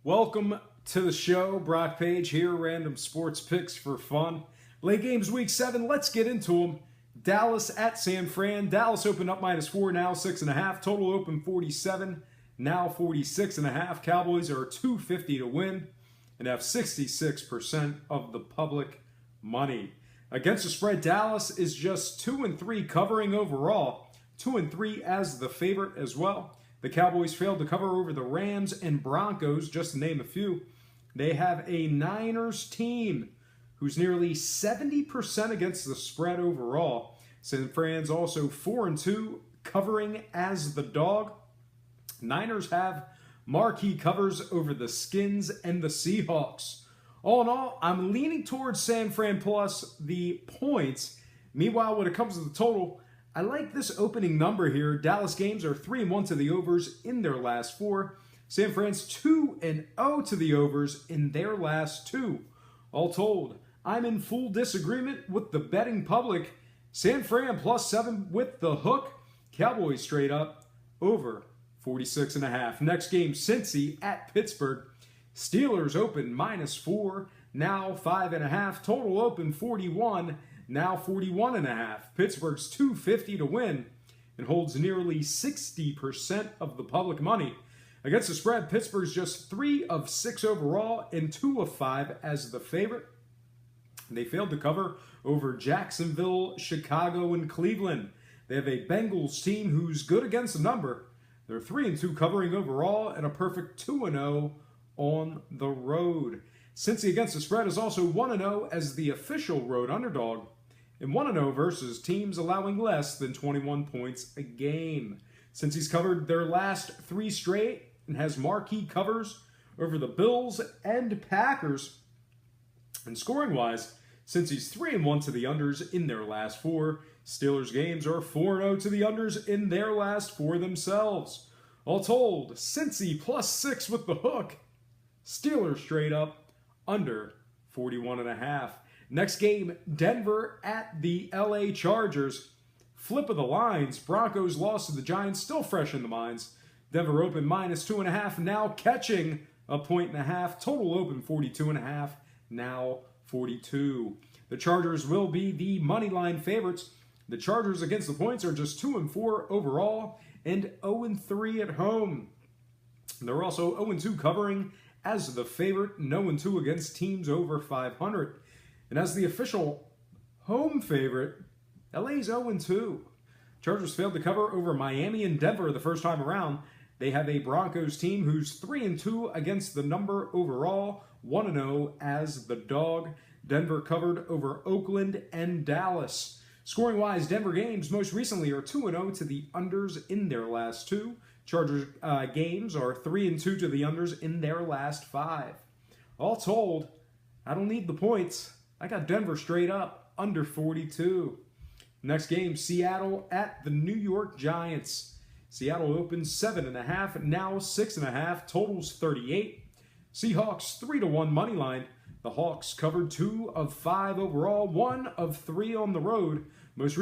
Welcome to the show. Brock Page here, random sports picks for fun. Late games week 7, let's get into them. Dallas at San Fran. Dallas opened up -4, now 6.5. Total open 47, now 46.5. Cowboys are 250 to win and have 66% of the public money. Against the spread, Dallas is just 2-3 covering overall, 2-3 as the favorite as well. The Cowboys failed to cover over the Rams and Broncos, just to name a few. They have a Niners team who's nearly 70% against the spread overall. San Fran's also 4-2 covering as the dog. Niners have marquee covers over the Skins and the Seahawks. All in all, I'm leaning towards San Fran plus the points. Meanwhile, when it comes to the total, I like this opening number here. Dallas games are 3-1 to the overs in their last 4. San Fran's 2-0 to the overs in their last 2. All told, I'm in full disagreement with the betting public. San Fran +7 with the hook. Cowboys straight up over 46.5. Next game, Cincy at Pittsburgh. Steelers open -4, now 5.5. Total open 41. Now 41.5. Pittsburgh's 250 to win and holds nearly 60% of the public money. Against the spread, Pittsburgh's just 3 of 6 overall and 2 of 5 as the favorite. They failed to cover over Jacksonville, Chicago, and Cleveland. They have a Bengals team who's good against the number. They're 3-2 covering overall and a perfect 2-0 on the road. Cincy against the spread is also 1-0 as the official road underdog, and 1-0 versus teams allowing less than 21 points a game. Cincy's covered their last 3 straight and has marquee covers over the Bills and Packers. And scoring-wise, Cincy's 3-1 to the unders in their last 4. Steelers games are 4-0 to the unders in their last 4 themselves. All told, Cincy +6 with the hook. Steelers straight up under 41.5. Next game, Denver at the LA Chargers. Flip of the lines. Broncos lost to the Giants, still fresh in the minds. Denver open -2.5, now catching 1.5. Total open 42.5, now 42. The Chargers will be the money line favorites. The Chargers against the points are just 2-4 overall and 0-3 at home. They're also 0-2 covering as the favorite, 0-2 against teams over 500. And as the official home favorite, LA's 0-2. Chargers failed to cover over Miami and Denver the first time around. They have a Broncos team who's 3-2 against the number overall, 1-0 as the dog. Denver covered over Oakland and Dallas. Scoring-wise, Denver games most recently are 2-0 to the unders in their last 2. Chargers games are 3-2 to the unders in their last 5. All told, I don't need the points. I got Denver straight up under 42. Next game, Seattle at the New York Giants. Seattle opens 7.5, now 6.5. Totals 38. Seahawks 3-1 money line. The Hawks covered 2 of 5 overall, 1 of 3 on the road. Most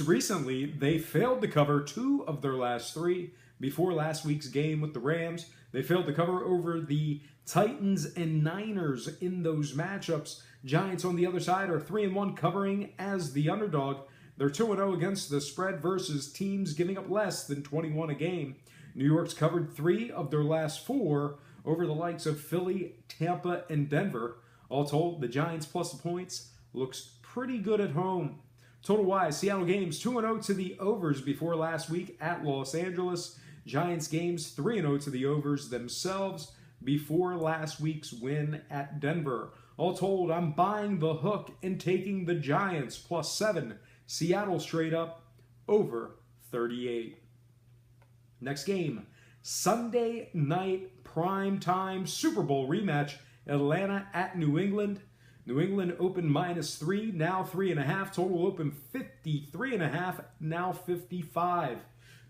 recently, they failed to cover 2 of their last 3 before last week's game with the Rams. They failed to cover over the Titans and Niners in those matchups. Giants on the other side are 3-1 covering as the underdog. They're 2-0 against the spread versus teams giving up less than 21 a game. New York's covered 3 of their last 4 over the likes of Philly, Tampa, and Denver. All told, the Giants plus the points looks pretty good at home. Total-wise, Seattle games 2-0 to the overs before last week at Los Angeles. Giants games 3-0 to the overs themselves before last week's win at Denver. All told, I'm buying the hook and taking the Giants +7. Seattle straight up over 38. Next game, Sunday night primetime Super Bowl rematch. Atlanta at New England. New England open -3, now 3.5. Total open 53.5, now 55.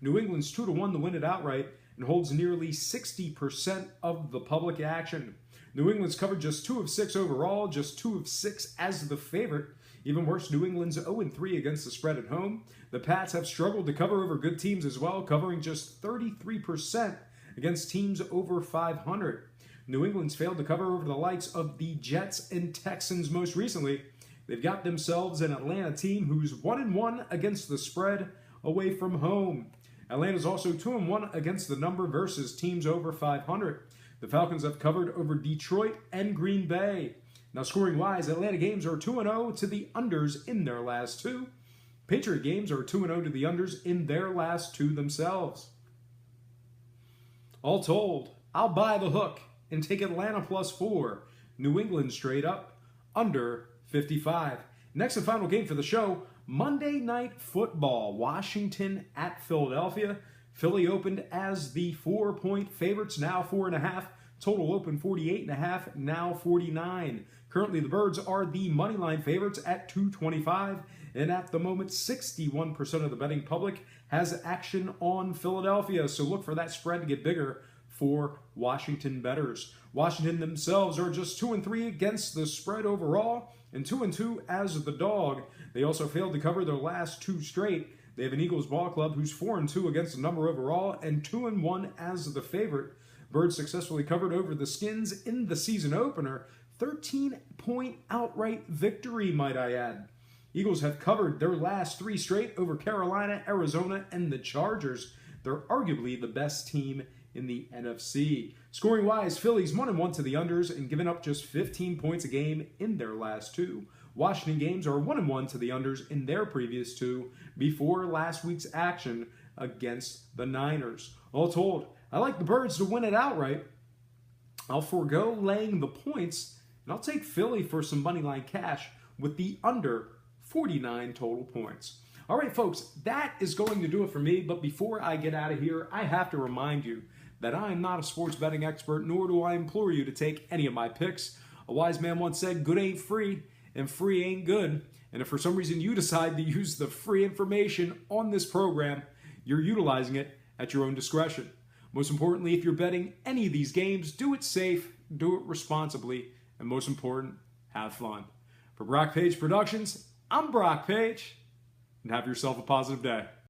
New England's 2-1 to win it outright and holds nearly 60% of the public action. New England's covered just 2 of 6 overall, just 2 of 6 as the favorite. Even worse, New England's 0-3 against the spread at home. The Pats have struggled to cover over good teams as well, covering just 33% against teams over 500. New England's failed to cover over the likes of the Jets and Texans most recently. They've got themselves an Atlanta team who's 1-1 against the spread away from home. Atlanta's also 2-1 against the number versus teams over 500. The Falcons have covered over Detroit and Green Bay. Now, scoring-wise, Atlanta games are 2-0 to the unders in their last two. Patriot games are 2-0 to the unders in their last two themselves. All told, I'll buy the hook and take Atlanta +4. New England straight up, under 55. Next and final game for the show, Monday Night Football. Washington at Philadelphia. Philly opened as the 4-point favorites, now 4.5. Total open 48.5, now 49. Currently, the Birds are the moneyline favorites at 225. And at the moment, 61% of the betting public has action on Philadelphia. So look for that spread to get bigger for Washington bettors. Washington themselves are just 2-3 against the spread overall and 2-2 as the dog. They also failed to cover their last two straight. They have an Eagles ball club who's 4-2 against the number overall and 2-1 as the favorite. Birds successfully covered over the Skins in the season opener. 13-point outright victory, might I add. Eagles have covered their last three straight over Carolina, Arizona, and the Chargers. They're arguably the best team in the NFC. Scoring-wise, Philly's 1-1 to the unders and given up just 15 points a game in their last two. Washington games are 1-1 to the unders in their previous two before last week's action against the Niners. All told, I like the Birds to win it outright. I'll forego laying the points, and I'll take Philly for some moneyline cash with the under 49 total points. All right, folks, that is going to do it for me. But before I get out of here, I have to remind you that I am not a sports betting expert, nor do I implore you to take any of my picks. A wise man once said, good ain't free, and free ain't good. And if for some reason you decide to use the free information on this program, you're utilizing it at your own discretion. Most importantly, if you're betting any of these games, do it safe, do it responsibly, and most important, have fun. For Brock Page Productions, I'm Brock Page, and have yourself a positive day.